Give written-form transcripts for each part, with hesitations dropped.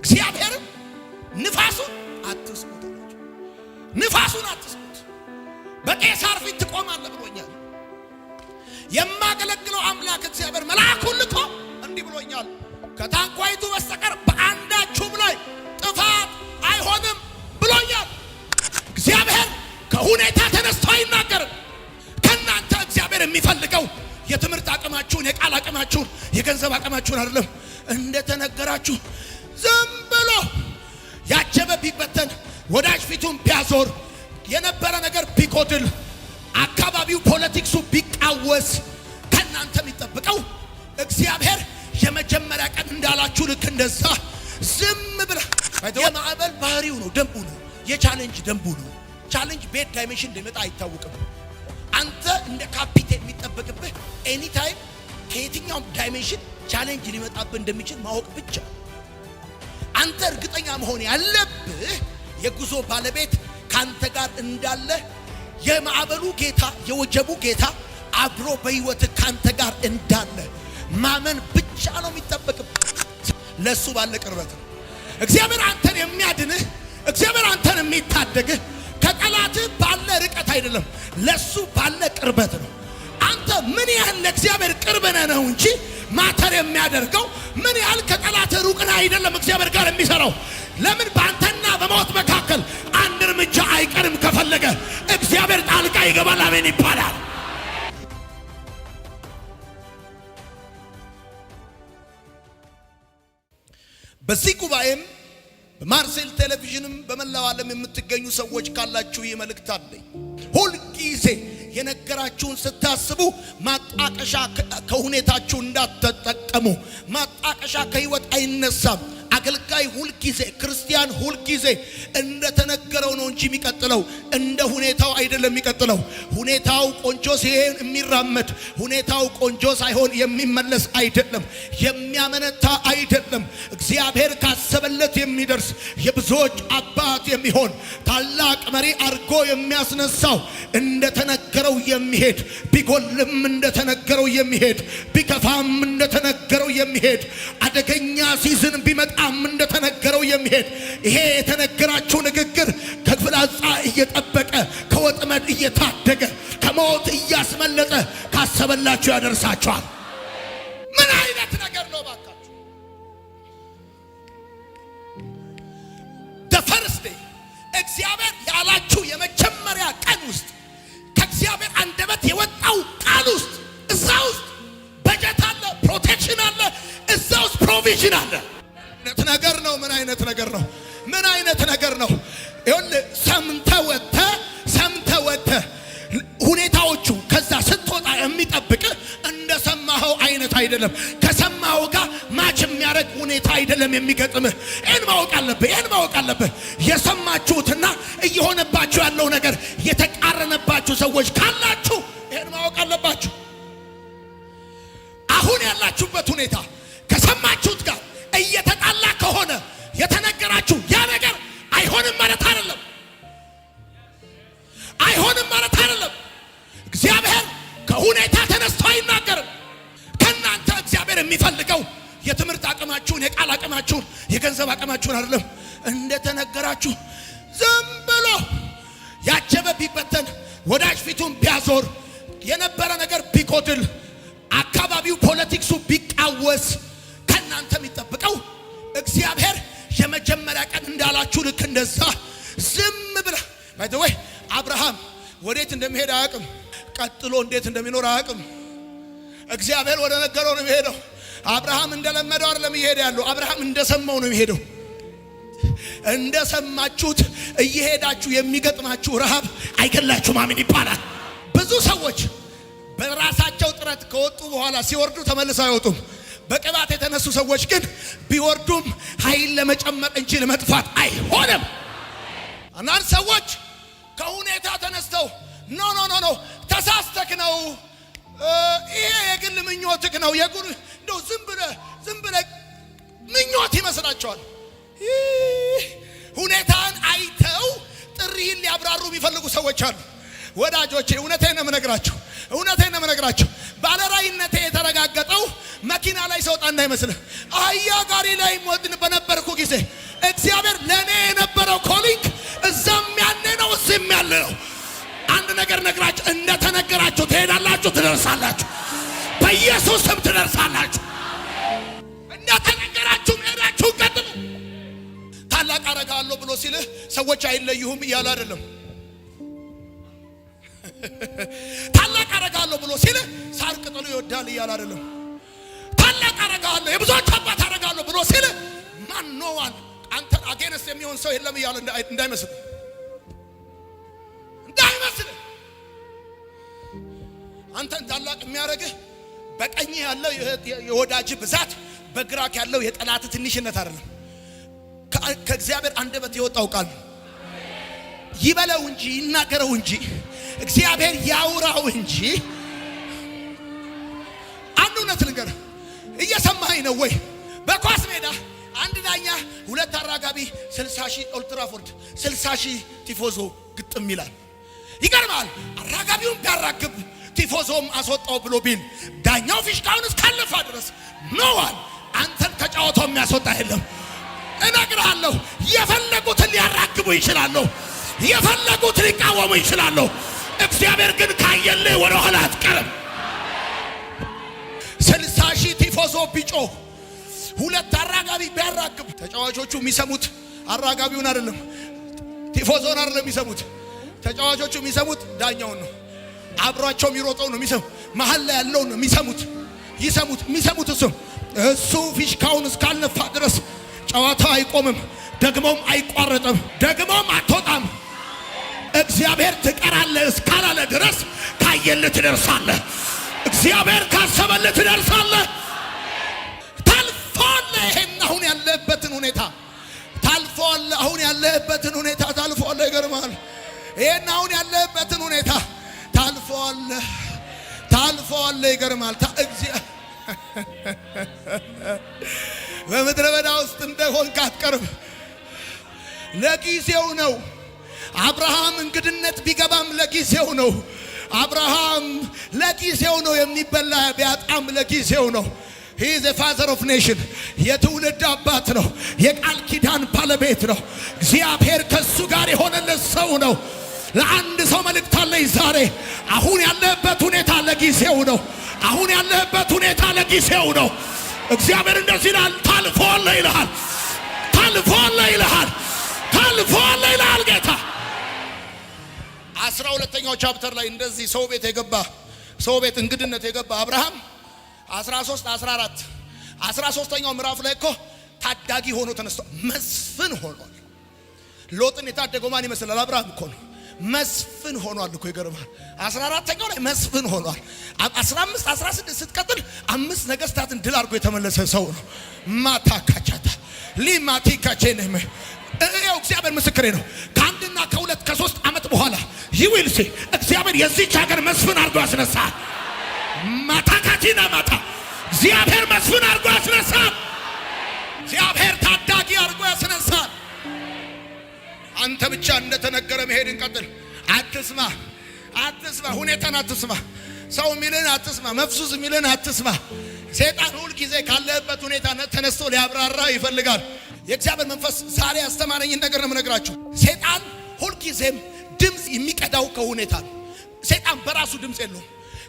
እግዚአብሔር ንፋሱን አትስሙት አላቸው። ንፋሱን አትስሙት፣ በቄሳር ፊት ትቆማለህ ብሎኛል። የማገለግለው አምላክ እግዚአብሔር መልአኩን ልኮ እንዲህ ብሎኛል፣ ከታንኳይቱ በስተቀር በአንዳችሁም ላይ ጥፋት አይሆንም ብሎኛል። እግዚአብሔር ከሁኔታ ተነስቶ አይናገርም። ከናንተ እግዚአብሔር የሚፈልገው የትምህርት አቅማችሁን፣ የቃል አቅማችሁን፣ የገንዘብ አቅማችሁን አይደለም። እንደተነገራችሁ ዝም ብሎ ያጀበ ቢበተን፣ ወዳጅ ፊቱን ቢያዞር፣ የነበረ ነገር ቢጎድል፣ አካባቢው ፖለቲክሱ ቢቃወስ፣ ከናንተ የሚጠብቀው እግዚአብሔር የመጀመሪያ ቀን እንዳላችሁ ልክ እንደዛ ዝም ብለ የማዕበል ባህሪው ነው፣ ደንቡ ነው። የቻሌንጅ ደንቡ ነው። ቻሌንጅ ቤት ዳይሜንሽን እንደሚመጣ አይታወቅም። አንተ እንደ ካፒቴን የሚጠበቅብህ ኤኒ ታይም ከየትኛውም ዳይሜንሽን ቻሌንጅ ሊመጣብህ እንደሚችል ማወቅ ብቻ። አንተ እርግጠኛ መሆን ያለብህ የጉዞ ባለቤት ካንተ ጋር እንዳለ፣ የማዕበሉ ጌታ፣ የወጀቡ ጌታ አብሮ በህይወት ካንተ ጋር እንዳለ ማመን ብቻ ነው የሚጠበቅብህ። ለሱ ባለ ቅርበት ነው እግዚአብሔር አንተን የሚያድንህ፣ እግዚአብሔር አንተን የሚታደግህ ከጠላትህ ባለ ርቀት አይደለም፣ ለሱ ባለ ቅርበት ነው። አንተ ምን ያህል ለእግዚአብሔር ቅርብ ነህ ነው እንጂ ማተር የሚያደርገው ምን ያህል ከጠላትህ ሩቅ ነህ አይደለም። እግዚአብሔር ጋር የሚሰራው ለምን በአንተና በሞት መካከል አንድ እርምጃ አይቀርም። ከፈለገ እግዚአብሔር ጣልቃ ይገባል። አሜን ይባላል። በዚህ ጉባኤም በማርሴል ቴሌቪዥንም በመላው ዓለም የምትገኙ ሰዎች ካላችሁ ይህ መልእክት አለኝ። ሁል ጊዜ የነገራችሁን ስታስቡ ማጣቀሻ ከሁኔታችሁ እንዳትጠቀሙ። ማጣቀሻ ከህይወት አይነሳም። አገልጋይ ሁል ጊዜ፣ ክርስቲያን ሁል ጊዜ እንደተነገረው ነው እንጂ የሚቀጥለው እንደ ሁኔታው አይደለም የሚቀጥለው። ሁኔታው ቆንጆ ሲሆን የሚራመድ፣ ሁኔታው ቆንጆ ሳይሆን የሚመለስ አይደለም፣ የሚያመነታ አይደለም። እግዚአብሔር ካሰበለት የሚደርስ የብዙዎች አባት የሚሆን ታላቅ መሪ አርጎ የሚያስነሳው እንደተነገረው የሚሄድ፣ ቢጎልም እንደተነገረው የሚሄድ፣ ቢከፋም እንደተነገረው የሚሄድ፣ አደገኛ ሲዝን ቢመጣ እንደተነገረው የሚሄድ፣ ይሄ የተነገራችሁ ንግግር ከፍላጻ እየጠበቀ፣ ከወጥመድ እየታደገ፣ ከሞት እያስመለጠ ካሰበላችሁ ያደርሳችኋል። ምን አይነት ነገር ነው ባካችሁ? the first day እግዚአብሔር ያላችሁ የመጀመሪያ ቀን ውስጥ ከእግዚአብሔር አንደበት የወጣው ቃል ውስጥ እዛ ውስጥ በጀት አለ፣ ፕሮቴክሽን አለ፣ እዛ ውስጥ ፕሮቪዥን አለ። ነገር ነው። ምን አይነት ነገር ነው? ምን አይነት ነገር ነው? ይኸውልህ ሰምተህ ወጥተህ ሁኔታዎቹ ከዛ ስትወጣ የሚጠብቅ እንደሰማኸው አይነት አይደለም። ከሰማኸው ጋር ማች የሚያደርግ ሁኔታ አይደለም የሚገጥምህ። ይህን ማወቅ አለብህ። የሰማችሁትና እየሆነባችሁ ያለው ነገር የተቃረነባችሁ ሰዎች ካላችሁ ይህን ማወቅ አለባችሁ። አሁን ያላችሁበት ሁኔታ ከሰማችሁት ጋር እየተጣላ ከሆነ የተነገራችሁ ያ ነገር አይሆንም ማለት አይደለም። አይሆንም ማለት አይደለም። እግዚአብሔር ከሁኔታ ተነስቶ አይናገርም። ከናንተ እግዚአብሔር የሚፈልገው የትምህርት አቅማችሁን፣ የቃል አቅማችሁን፣ የገንዘብ አቅማችሁን አይደለም። እንደተነገራችሁ ዝም ብሎ ያጀበ ቢበተን፣ ወዳጅ ፊቱን ቢያዞር፣ የነበረ ነገር ቢጎድል፣ አካባቢው ፖለቲክሱ ቢቃወስ፣ ከናንተ የሚጠብቀው እግዚአብሔር የመጀመሪያ ቀን እንዳላችሁ ልክ እንደዛ ዝም ብለ ባይተወይ አብርሃም ወዴት እንደሚሄድ አያውቅም። ቀጥሎ እንዴት እንደሚኖር አያውቅም። እግዚአብሔር ወደ ነገረው ነው የሚሄደው። አብርሃም እንደለመደው አይደለም ይሄድ ያለው። አብርሃም እንደሰማው ነው የሚሄደው። እንደሰማችሁት እየሄዳችሁ የሚገጥማችሁ ረሃብ አይገላችሁም። አሜን ይባላል። ብዙ ሰዎች በራሳቸው ጥረት ከወጡ በኋላ ሲወርዱ ተመልሰው አይወጡም። በቅባት የተነሱ ሰዎች ግን ቢወርዱም ኃይል ለመጨመር እንጂ ለመጥፋት አይሆንም። አንዳንድ ሰዎች ከሁኔታ ተነስተው ኖ ተሳስተክ ነው፣ ይሄ የግል ምኞትክ ነው፣ የጉር እንደው ዝም ብለ ምኞት ይመስላቸዋል። ሁኔታን አይተው ጥሪን ሊያብራሩ የሚፈልጉ ሰዎች አሉ። ወዳጆቼ እውነቴን ነው የምነግራችሁ። ባለራዕይነቴ የተረጋገጠው መኪና ላይ ሰውጣ እንዳይመስልህ። አህያ ጋሪ ላይ ሞትን በነበርኩ ጊዜ ሲልህ ሰዎች አይለዩህም እያለ አይደለም። ታላቅ አደርጋለሁ ብሎ ሲልህ ሳር ቅጠሉ ይወዳል እያለ አይደለም። ታላቅ አደርጋለሁ የብዙዎች አባት አደርጋለሁ ብሎ ሲልህ ማንዋን አንተን አጌንስት የሚሆን ሰው የለም እያለ እንዳይመስል አንተን ታላቅ የሚያደርግህ በቀኝ ያለው የወዳጅ ብዛት በግራክ ያለው የጠላት ትንሽነት አይደለም። ከእግዚአብሔር አንደበት የወጣው ቃል ይበለው እንጂ ይናገረው እንጂ እግዚአብሔር ያውራው እንጂ። አንድ እውነት ልንገር፣ እየሰማኸኝ ነው ወይ? በኳስ ሜዳ አንድ ዳኛ ሁለት አራጋቢ 60,000 ኦልትራፎርድ 60,000 ቲፎዞ ግጥም ይላል። ይገርማል። አራጋቢውን ቢያራግብ ቲፎዞም አስወጣው ብሎ ቢል ዳኛው ፊሽካውን እስካለፋ ድረስ ነዋል። አንተን ከጫወታው የሚያስወጣ የለም። እነግርሃለሁ፣ የፈለጉትን ሊያራግቡ ይችላሉ፣ የፈለጉትን ሊቃወሙ ይችላሉ። እግዚአብሔር ግን ካየልህ ወደ ኋላ አትቀርም። 60,000 ቲፎዞ ቢጮህ ሁለት አራጋቢ ቢያራግብ ተጫዋቾቹ የሚሰሙት አራጋቢውን አይደለም፣ ቲፎዞን አይደለም የሚሰሙት። ተጫዋቾቹ የሚሰሙት ዳኛውን ነው። አብሯቸው የሚሮጠው ነው የሚሰሙት። መሃል ላይ ያለው ነው የሚሰሙት። የሚሰሙት እሱ ፊሽካውን እስካልነፋ ድረስ ጨዋታው አይቆምም፣ ደግሞም አይቋረጥም፣ ደግሞም አትወጣም። እግዚአብሔር ትቀራለህ እስካላለ ድረስ ካየልህ ትደርሳለህ። እግዚአብሔር ካሰበልህ ትደርሳለህ። ታልፈዋለህ። ይሄን አሁን ያለህበትን ሁኔታ ታልፈዋለህ። አሁን ያለህበትን ሁኔታ ታልፈዋለህ። ይገርማል። ይሄን አሁን ያለህበትን ሁኔታ ታልፈዋለህ። ይገርማል። በምድረ በዳ ውስጥ እንደሆንክ አትቀርም። ለጊዜው ነው። አብርሃም እንግድነት ቢገባም ለጊዜው ነው። አብርሃም ለጊዜው ነው። የሚበላ ቢያጣም ለጊዜው ነው። he is a father of nation የትውልድ አባት ነው። የቃል ኪዳን ባለቤት ነው። እግዚአብሔር ከሱ ጋር የሆነለት ሰው ነው። ለአንድ ሰው መልእክት አለኝ ዛሬ። አሁን ያለህበት ሁኔታ ለጊዜው ነው። አሁን ያለህበት ሁኔታ ለጊዜው ነው። እግዚአብሔር እንደዚህ ይላል፣ ታልፈዋለህ ይልሃል። ታልፈዋለህ ይልሃል። ታልፈዋለህ ይልሃል ጌታ። 12ኛው ቻፕተር ላይ እንደዚህ ሰው ቤት እንግድነት የገባ አብርሃም 13 14 13ኛው ምዕራፍ ላይ እኮ ታዳጊ ሆኖ ተነስቶ መስፍን ሆኗል። ሎጥን የታደገው ማን ይመስላል? አብርሃም እኮ ነው። መስፍን ሆኗል እኮ ይገርማል። 14ኛው ላይ መስፍን ሆኗል። 15 16 ስትቀጥል 5 ነገስታትን ድል አድርጎ የተመለሰ ሰው ነው። ማታካቻታ ሊማቲካቼነም ይኸው እግዚአብሔር ምስክሬ ነው። ከአንድና ከሁለት ከሶስት ዓመት በኋላ ይዊልሲ እግዚአብሔር የዚህች ሀገር መስፍን አድርጎ ያስነሳል። ማታካቲና ማታ እግዚአብሔር መስፍን አድርጎ ያስነሳል። እግዚአብሔር ታዳጊ አድርጎ ያስነሳል። አንተ ብቻ እንደተነገረ መሄድን ቀጥል። አትስማ። ሁኔታን አትስማ። ሰው ሚልን አትስማ። መፍሱስ ሚልን አትስማ። ሰይጣን ሁሉ ጊዜ ካለበት ሁኔታ ተነስቶ ሊያብራራ ይፈልጋል። የእግዚአብሔር መንፈስ ዛሬ አስተማረኝ ነገር ነው የምነግራችሁ። ሰይጣን ሁሉ ጊዜም ድምጽ የሚቀዳው ከሁኔታ ነው። ሰይጣን በራሱ ድምጽ የለውም፣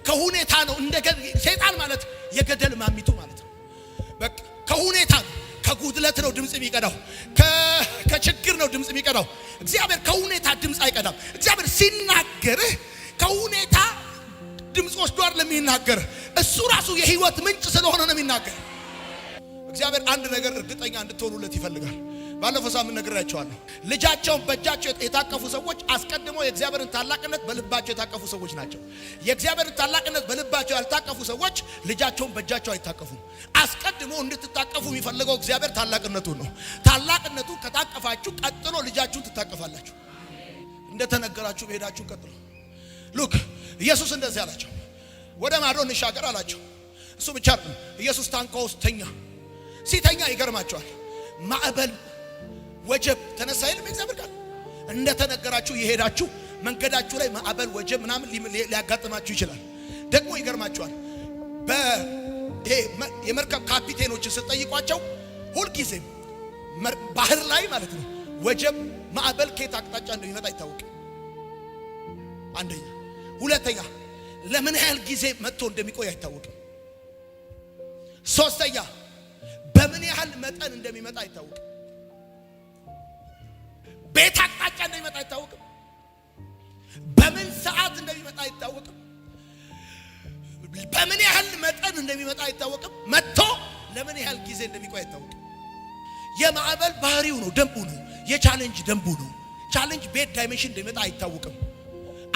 ከሁኔታ ነው። ሰይጣን ማለት የገደል ማሚቱ ማለት ነው። በቃ ከሁኔታ ከጉድለት ነው ድምጽ የሚቀዳው፣ ከችግር ነው ድምጽ የሚቀዳው። እግዚአብሔር ከሁኔታ ድምጽ አይቀዳም። እግዚአብሔር ሲናገርህ ከሁኔታ ድምጽ ወስዶ አይደለም የሚናገርህ። እሱ ራሱ የህይወት ምንጭ ስለሆነ ነው የሚናገር። እግዚአብሔር አንድ ነገር እርግጠኛ እንድትሆኑለት ይፈልጋል። ባለፈው ሳምንት ነግሬያቸዋለሁ። ልጃቸውን በእጃቸው የታቀፉ ሰዎች አስቀድሞ የእግዚአብሔርን ታላቅነት በልባቸው የታቀፉ ሰዎች ናቸው። የእግዚአብሔርን ታላቅነት በልባቸው ያልታቀፉ ሰዎች ልጃቸውን በእጃቸው አይታቀፉም። አስቀድሞ እንድትታቀፉ የሚፈልገው እግዚአብሔር ታላቅነቱን ነው። ታላቅነቱን ከታቀፋችሁ ቀጥሎ ልጃችሁን ትታቀፋላችሁ። እንደተነገራችሁ መሄዳችሁን ቀጥሎ። ሉክ ኢየሱስ እንደዚህ አላቸው፣ ወደ ማዶ እንሻገር አላቸው። እሱ ብቻ አይደለም፣ ኢየሱስ ታንኳ ውስጥ ተኛ። ሲተኛ ይገርማቸዋል። ማዕበል ወጀብ ተነሳ ይልም እግዚአብሔር ቃል። እንደተነገራችሁ የሄዳችሁ መንገዳችሁ ላይ ማዕበል ወጀብ ምናምን ሊያጋጥማችሁ ይችላል። ደግሞ ይገርማቸዋል። የመርከብ ካፒቴኖችን ስትጠይቋቸው ሁልጊዜም ባህር ላይ ማለት ነው ወጀብ ማዕበል ከየት አቅጣጫ እንደሚመጣ አይታወቅም። አንደኛ። ሁለተኛ ለምን ያህል ጊዜ መጥቶ እንደሚቆይ አይታወቅም። ሶስተኛ በምን ያህል መጠን እንደሚመጣ አይታወቅም። አቅጣጫ እንደሚመጣ አይታወቅም። በምን ሰዓት እንደሚመጣ አይታወቅም። በምን ያህል መጠን እንደሚመጣ አይታወቅም። መጥቶ ለምን ያህል ጊዜ እንደሚቆይ አይታወቅም። የማዕበል ባህሪው ነው፣ ደንቡ ነው። የቻሌንጅ ደንቡ ነው። ቻሌንጅ ቤት ዳይሜንሽን እንደሚመጣ አይታወቅም።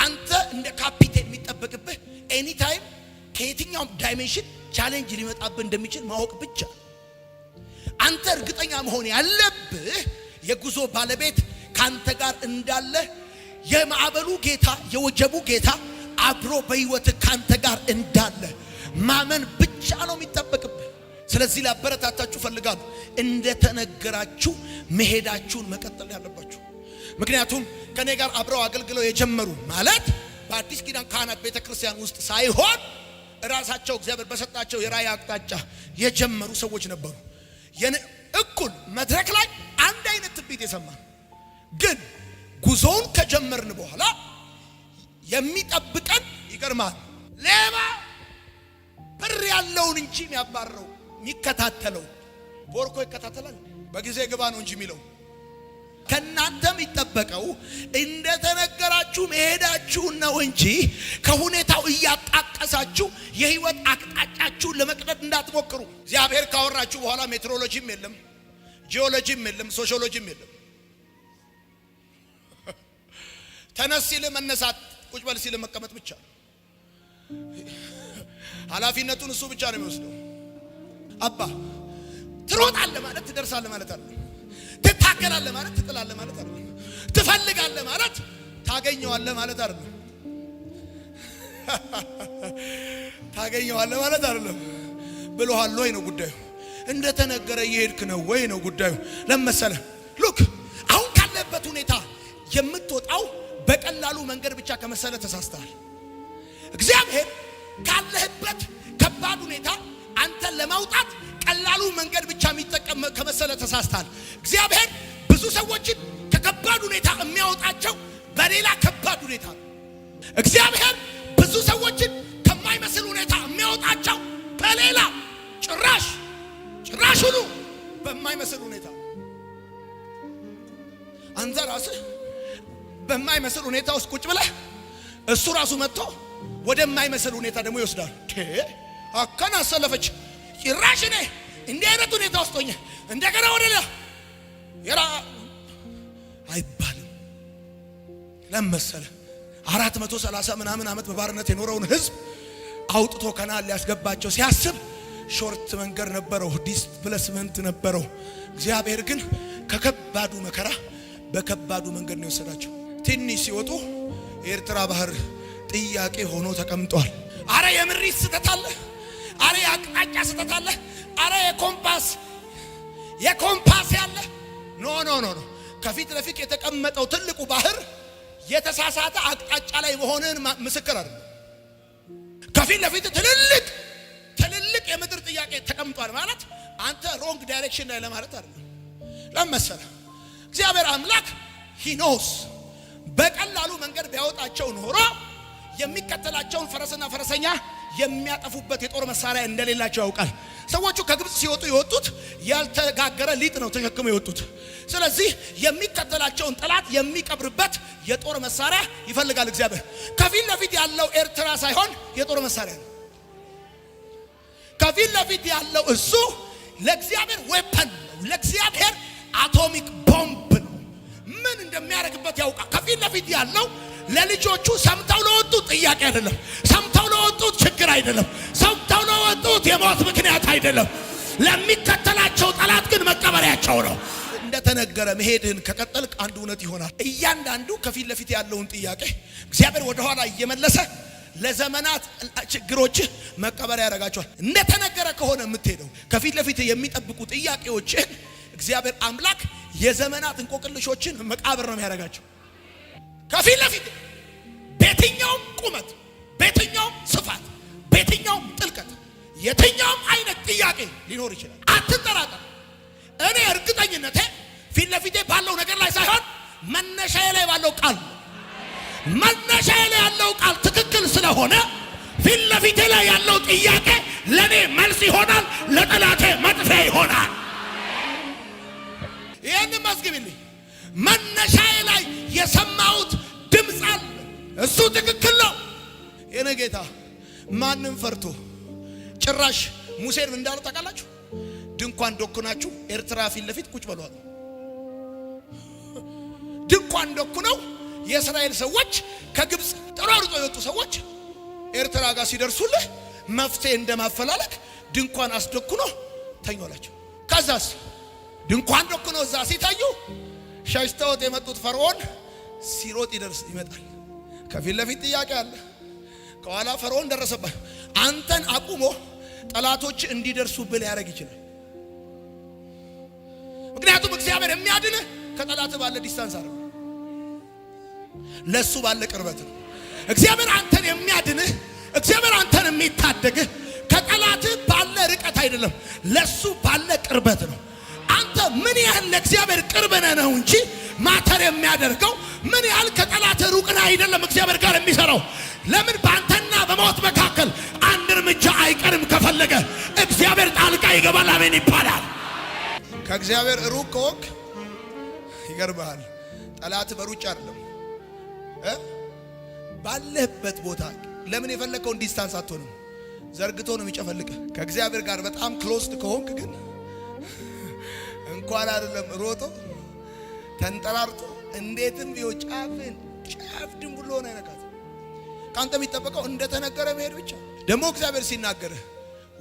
አንተ እንደ ካፒቴን የሚጠበቅብህ ኤኒ ታይም ከየትኛውም ዳይሜንሽን ቻሌንጅ ሊመጣብህ እንደሚችል ማወቅ ብቻ። አንተ እርግጠኛ መሆን ያለብህ የጉዞ ባለቤት ካንተ ጋር እንዳለ፣ የማዕበሉ ጌታ የወጀቡ ጌታ አብሮ በህይወት ካንተ ጋር እንዳለ ማመን ብቻ ነው የሚጠበቅብህ። ስለዚህ ላበረታታችሁ ፈልጋለሁ፣ እንደተነገራችሁ መሄዳችሁን መቀጠል ያለባችሁ። ምክንያቱም ከኔ ጋር አብረው አገልግለው የጀመሩ ማለት በአዲስ ኪዳን ካህናት ቤተክርስቲያን ውስጥ ሳይሆን ራሳቸው እግዚአብሔር በሰጣቸው የራእይ አቅጣጫ የጀመሩ ሰዎች ነበሩ። እኩል መድረክ ላይ አንድ አይነት ትንቢት የሰማን፣ ግን ጉዞውን ከጀመርን በኋላ የሚጠብቀን ይገርማል። ሌባ ብር ያለውን እንጂ የሚያባረው የሚከታተለው ቦርኮ ይከታተላል። በጊዜ ግባ ነው እንጂ የሚለው። ከናንተ የሚጠበቀው እንደተነገራችሁ መሄዳችሁን ነው እንጂ ከሁኔታው እያጣቀሳችሁ የህይወት አቅጣጫችሁን ለመቅደድ እንዳትሞክሩ። እግዚአብሔር ካወራችሁ በኋላ ሜትሮሎጂም የለም፣ ጂኦሎጂም የለም፣ ሶሺዮሎጂም የለም። ተነስ ሲል መነሳት፣ ቁጭ በል ሲል መቀመጥ ብቻ። ኃላፊነቱን እሱ ብቻ ነው የሚወስደው። አባ ትሮጣለህ ማለት ትደርሳለህ ማለት አይደለም። ትታገላለህ ማለት ትጥላለህ ማለት አይደለም። ትፈልጋለህ ማለት ታገኘዋለህ ማለት አይደለም። ታገኘዋለህ ማለት አይደለም። ብሎሃል ወይ ነው ጉዳዩ። እንደተነገረ እየሄድክ ነው ወይ ነው ጉዳዩ። ለመሰለህ ሉክ አሁን ካለበት ሁኔታ የምትወጣው በቀላሉ መንገድ ብቻ ከመሰለ ተሳስተሃል። እግዚአብሔር ካለህበት ከባድ ሁኔታ አንተን ለማውጣት ቀላሉ መንገድ ብቻ የሚጠቀም ከመሰለ ተሳስተሃል። እግዚአብሔር ብዙ ሰዎችን ከከባድ ሁኔታ የሚያወጣቸው በሌላ ከባድ ሁኔታ ነው። እግዚአብሔር ብዙ ሰዎችን ከማይመስል ሁኔታ የሚያወጣቸው በሌላ ጭራሽ ሁሉ በማይመስል ሁኔታ። አንተ ራስህ በማይመስል ሁኔታ ውስጥ ቁጭ ብለህ እሱ ራሱ መጥቶ ወደማይመስል ሁኔታ ደግሞ ይወስዳል። አከና ሰለፈች ጭራሽ እኔ እንዲህ አይነት ሁኔታ ውስጥ ሆኜ እንደገና ወደ ሌላ አይባልም። ለምሳሌ 430 ምናምን ዓመት በባርነት የኖረውን ህዝብ አውጥቶ ከናን ሊያስገባቸው ሲያስብ ሾርት መንገድ ነበረው፣ ዲስፕሌስመንት ነበረው። እግዚአብሔር ግን ከከባዱ መከራ በከባዱ መንገድ ነው የወሰዳቸው። ትንሽ ሲወጡ ኤርትራ ባህር ጥያቄ ሆኖ ተቀምጧል። አረ የምሪት ስተት አለ፣ አረ የአቅጣጫ ስተት አለ፣ አረ የኮምፓስ ያለ ኖ ከፊት ለፊት የተቀመጠው ትልቁ ባህር የተሳሳተ አቅጣጫ ላይ መሆንን ምስክር አይደለም። ከፊት ለፊት ትልልቅ የምድር ጥያቄ ተቀምጧል ማለት አንተ ሮንግ ዳይሬክሽን ላይ ለማለት አይደለም። ለምሳሌ እግዚአብሔር አምላክ ሂኖስ በቀላሉ መንገድ ቢያወጣቸው ኖሮ የሚከተላቸውን ፈረስና ፈረሰኛ የሚያጠፉበት የጦር መሳሪያ እንደሌላቸው ያውቃል። ሰዎቹ ከግብጽ ሲወጡ የወጡት ያልተጋገረ ሊጥ ነው ተሸክመው የወጡት። ስለዚህ የሚከተላቸውን ጠላት የሚቀብርበት የጦር መሳሪያ ይፈልጋል እግዚአብሔር። ከፊት ለፊት ያለው ኤርትራ ሳይሆን የጦር መሳሪያ ነው። ከፊት ለፊት ያለው እሱ ለእግዚአብሔር ዌፐን ነው፣ ለእግዚአብሔር አቶሚክ ቦምብ ነው። ምን እንደሚያደርግበት ያውቃል። ከፊት ለፊት ያለው ለልጆቹ ሰምተው ለወጡት ጥያቄ አይደለም፣ ሰምተው ለወጡት ችግር አይደለም፣ ሰምተው ለወጡት የሞት ምክንያት አይደለም። ለሚከተላቸው ጠላት ግን መቀበሪያቸው ነው። እንደተነገረ መሄድን ከቀጠልክ አንድ እውነት ይሆናል። እያንዳንዱ ከፊት ለፊት ያለውን ጥያቄ እግዚአብሔር ወደ ኋላ እየመለሰ ለዘመናት ችግሮች መቀበሪያ ያደርጋቸዋል። እንደተነገረ ከሆነ የምትሄደው ከፊት ለፊት የሚጠብቁ ጥያቄዎችን እግዚአብሔር አምላክ የዘመናት እንቆቅልሾችን መቃብር ነው የሚያደርጋቸው። ከፊት ለፊት በየትኛውም ቁመት፣ በየትኛውም ስፋት፣ በየትኛውም ጥልቀት የትኛውም አይነት ጥያቄ ሊኖር ይችላል። አትጠራጠር። እኔ እርግጠኝነቴ ፊት ለፊቴ ባለው ነገር ላይ ሳይሆን መነሻዬ ላይ ባለው ቃል፣ መነሻዬ ላይ ያለው ቃል ትክክል ስለሆነ ፊት ለፊቴ ላይ ያለው ጥያቄ ለኔ መልስ ይሆናል፣ ለጠላቴ መጥፊያ ይሆናል። ይሄን መስግብልኝ። መነሻዬ ላይ የሰማሁት ድምፅ አለ። እሱ ትክክል ነው። የኔ ጌታ ማንም ፈርቶ ጭራሽ ሙሴን እንዳለው ታውቃላችሁ? ድንኳን ዶክናችሁ ኤርትራ ፊት ለፊት ቁጭ በሏል። ድንኳን ዶክነው የእስራኤል ሰዎች ከግብጽ ተሯሩጦ የወጡ ሰዎች ኤርትራ ጋር ሲደርሱልህ መፍትሄ እንደማፈላለግ ድንኳን አስዶክኖ ተኞላቸው። ከዛስ ድንኳን ዶክኖ እዛ ሲታዩ ሸሽተውት የመጡት ፈርዖን ሲሮጥ ይመጣል። ከፊት ለፊት ጥያቄ አለ፣ ከኋላ ፈርዖን ደረሰበት። አንተን አቁሞ ጠላቶች እንዲደርሱብህ ያደርግ ይችላል። ምክንያቱም እግዚአብሔር የሚያድንህ ከጠላት ባለ ዲስታንስ አይደለም፣ ለሱ ባለ ቅርበት ነው። እግዚአብሔር አንተን የሚያድንህ፣ እግዚአብሔር አንተን የሚታደግህ ከጠላት ባለ ርቀት አይደለም፣ ለሱ ባለ ቅርበት ነው። አንተ ምን ያህል ለእግዚአብሔር ቅርብ ነህ ነው እንጂ ማተር የሚያደርገው ምን ያህል ከጠላት ሩቅ ነህ አይደለም። እግዚአብሔር ጋር የሚሰራው ለምን በአንተና በሞት መካከል አንድ እርምጃ አይቀርም። ከፈለገ እግዚአብሔር ጣልቃ ይገባል። አሜን ይባላል። ከእግዚአብሔር ሩቅ ከሆንክ ይገርምሃል፣ ጠላት በሩጫ አይደለም ባለህበት ቦታ ለምን የፈለከውን ዲስታንስ አትሆንም፣ ዘርግቶ ነው የሚጨፈልቅ። ከእግዚአብሔር ጋር በጣም ክሎስድ ከሆንክ ግን እንኳን አይደለም ሮጦ ተንጠራርቶ እንዴትም ቢሆን ጫፍ ድንቡሎ ነው ያነካት። ካንተ የሚጠበቀው እንደተነገረ መሄድ ብቻ። ደግሞ እግዚአብሔር ሲናገርህ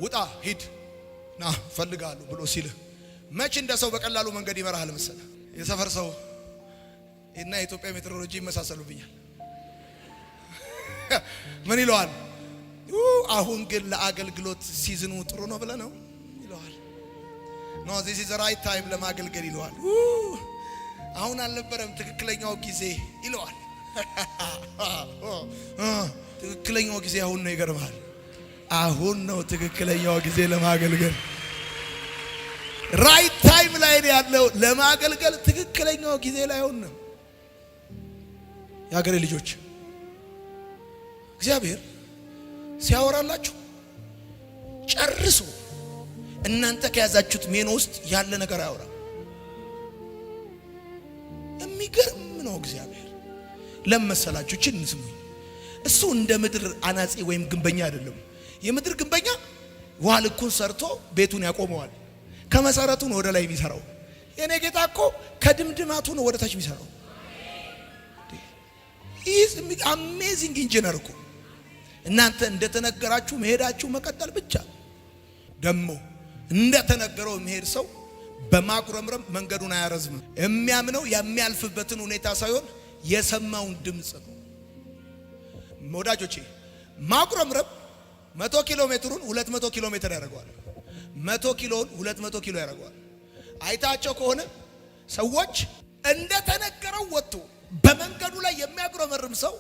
ውጣ ሂድ ና ፈልጋለሁ ብሎ ሲልህ መች እንደ ሰው በቀላሉ መንገድ ይመራሃል መሰለህ? የሰፈር ሰው እና የኢትዮጵያ ሜትሮሎጂ ይመሳሰሉብኛል። ምን ይለዋል? አሁን ግን ለአገልግሎት ሲዝኑ ጥሩ ነው ብለህ ነው ይለዋል። ኖ this is the right time ለማገልገል ይለዋል። አሁን አልነበረም ትክክለኛው ጊዜ ይለዋል። ትክክለኛው ጊዜ አሁን ነው። ይገርማል። አሁን ነው ትክክለኛው ጊዜ ለማገልገል። ራይት ታይም ላይ ያለው ለማገልገል ትክክለኛው ጊዜ ላይ አሁን ነው። የአገሬ ልጆች እግዚአብሔር ሲያወራላችሁ ጨርሶ እናንተ ከያዛችሁት ሜኖ ውስጥ ያለ ነገር አያወራ። የሚገርም ነው እግዚአብሔር። ለመሰላችሁ እቺን ስሙኝ። እሱ እንደ ምድር አናጺ ወይም ግንበኛ አይደለም። የምድር ግንበኛ ዋልኩን ሰርቶ ቤቱን ያቆመዋል። ከመሰረቱ ነው ወደ ላይ የሚሰራው። የኔ ጌታ እኮ ከድምድማቱ ነው ወደ ታች የሚሰራው። ኢዝ አሜዚንግ ኢንጂነር እኮ። እናንተ እንደተነገራችሁ መሄዳችሁ መቀጠል ብቻ። ደሞ እንደተነገረው የሚሄድ ሰው በማጉረምረም መንገዱን አያረዝም። የሚያምነው የሚያልፍበትን ሁኔታ ሳይሆን የሰማውን ድምጽ ነው። ወዳጆቼ ማጉረምረም 100 ኪሎ ሜትሩን 200 ኪሎ ሜትር ያደርገዋል። 100 ኪሎን 200 ኪሎ ያደርገዋል። አይታቸው ከሆነ ሰዎች እንደተነገረው ወጥቶ በመንገዱ ላይ የሚያጉረመርም ሰው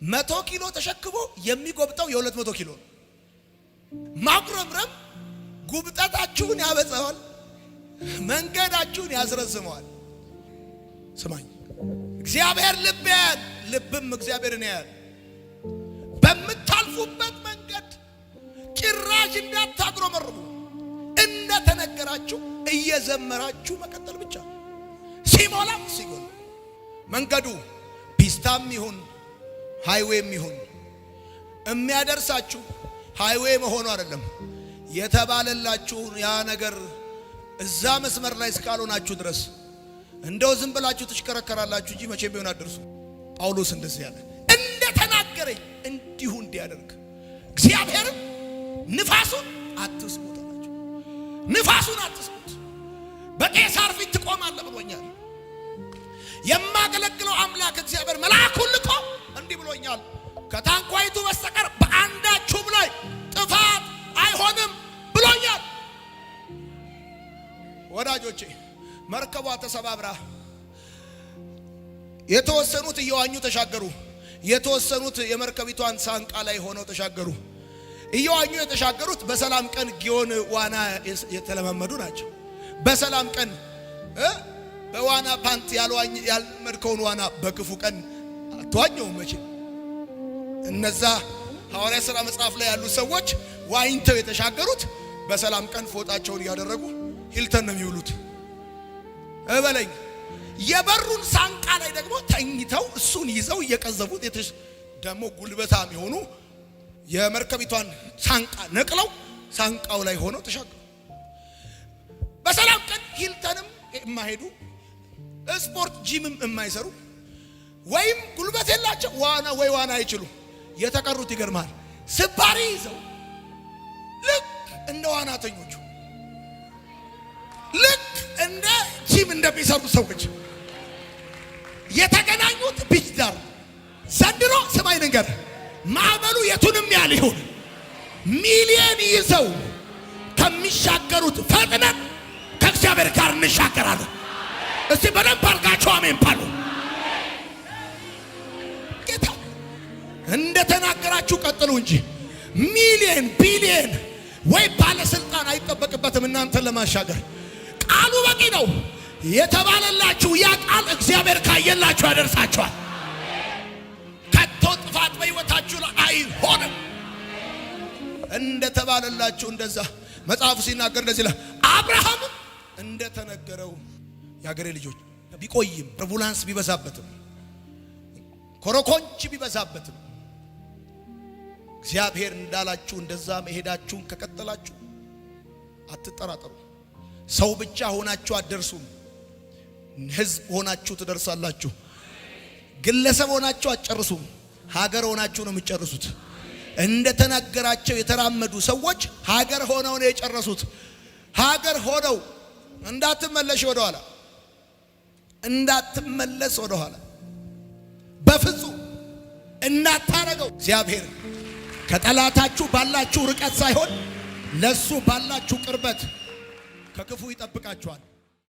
100 ኪሎ ተሸክሞ የሚጎብጠው የ200 ኪሎ ነው። ማጉረምረም ጉብጠታችሁን ያበዛዋል፣ መንገዳችሁን ያስረዝመዋል። ስማኝ፣ እግዚአብሔር ልብ ያያል፣ ልብም እግዚአብሔርን ያያል። በምታልፉበት መንገድ ጭራሽ እንዳታጉረመርሙ፣ እንደተነገራችሁ እየዘመራችሁ መቀጠል ብቻ። ሲሞላ ሲጎል መንገዱ ፒስታም ይሁን ሃይዌም ይሁን የሚያደርሳችሁ ሃይዌይ መሆኑ አይደለም የተባለላችሁ ያ ነገር እዛ መስመር ላይ እስካልሆናችሁ ድረስ እንደው ዝም ብላችሁ ትሽከረከራላችሁ እንጂ መቼም ቢሆን አትደርሱ። ጳውሎስ እንደዚህ ያለ እንደተናገረኝ እንዲሁ እንዲያደርግ እግዚአብሔር ንፋሱን አትስሙት አላችሁ። ንፋሱን አትስሙት፣ በቄሳር ፊት ትቆማለህ ብሎኛል። የማገለግለው አምላክ እግዚአብሔር መልአኩን ልኮ እንዲህ ብሎኛል፣ ከታንኳይቱ በስተቀር በአንዳችሁም ላይ ጥፋት አይሆንም ብሎኛል። ወዳጆቼ መርከቧ ተሰባብራ የተወሰኑት እየዋኙ ተሻገሩ። የተወሰኑት የመርከቢቷን ሳንቃ ላይ ሆነው ተሻገሩ። እየዋኙ የተሻገሩት በሰላም ቀን ጊዮን ዋና የተለማመዱ ናቸው። በሰላም ቀን በዋና ፓንት ያልመድከውን ዋና በክፉ ቀን አትዋኘውም መቼም። እነዛ ሐዋርያ ሥራ መጽሐፍ ላይ ያሉ ሰዎች ዋኝተው የተሻገሩት በሰላም ቀን ፎጣቸውን እያደረጉ ሂልተን ነው የሚውሉት። እበለኝ የበሩን ሳንቃ ላይ ደግሞ ተኝተው እሱን ይዘው እየቀዘቡት ደግሞ ጉልበታም የሆኑ የመርከቢቷን ሳንቃ ነቅለው ሳንቃው ላይ ሆነው ተሻገሩ። በሰላም ቀን ሂልተንም የማይሄዱ ስፖርት ጂምም የማይሰሩ ወይም ጉልበት የላቸው ዋና አይችሉ የተቀሩት ይገርማል ስባሪ ይዘው ልክ እንደ ዋናተኞቹ ልክ እንደ ጂም እንደሚሰሩ ሰዎች የተገናኙት ቢች ዳር። ዘንድሮ ስማይ ነገር ማዕበሉ የቱንም ያህል ይሁን ሚሊየን ይዘው ከሚሻገሩት ፈጥነን ከእግዚአብሔር ጋር እንሻገራለን። እስቲ በደንብ አድርጋችሁ አሜን ባሉ። ጌታ እንደተናገራችሁ ቀጥሉ እንጂ ሚሊየን ቢሊየን ወይ ባለስልጣን አይጠበቅበትም እናንተን ለማሻገር። ቃሉ በቂ ነው። የተባለላችሁ ያ ቃል እግዚአብሔር ካየላችሁ ያደርሳችኋል። ከቶ ጥፋት በሕይወታችሁ ላይ አይሆንም። እንደተባለላችሁ እንደዛ መጽሐፉ ሲናገር እንደዚህ ይላል። አብርሃም እንደተነገረው ያገሬ ልጆች ቢቆይም ቱርቡላንስ ቢበዛበትም ኮረኮንች ቢበዛበትም እግዚአብሔር እንዳላችሁ እንደዛ መሄዳችሁን ከቀጠላችሁ አትጠራጠሩ። ሰው ብቻ ሆናችሁ አትደርሱም። ህዝብ ሆናችሁ ትደርሳላችሁ። ግለሰብ ሆናችሁ አትጨርሱም። ሀገር ሆናችሁ ነው የምትጨርሱት። እንደተናገራቸው የተራመዱ ሰዎች ሀገር ሆነው ነው የጨረሱት። ሀገር ሆነው እንዳትመለሽ ወደ ኋላ እንዳትመለስ ወደ ኋላ በፍጹም እንዳታረገው። እግዚአብሔር ከጠላታችሁ ባላችሁ ርቀት ሳይሆን ለሱ ባላችሁ ቅርበት ከክፉ ይጠብቃችኋል።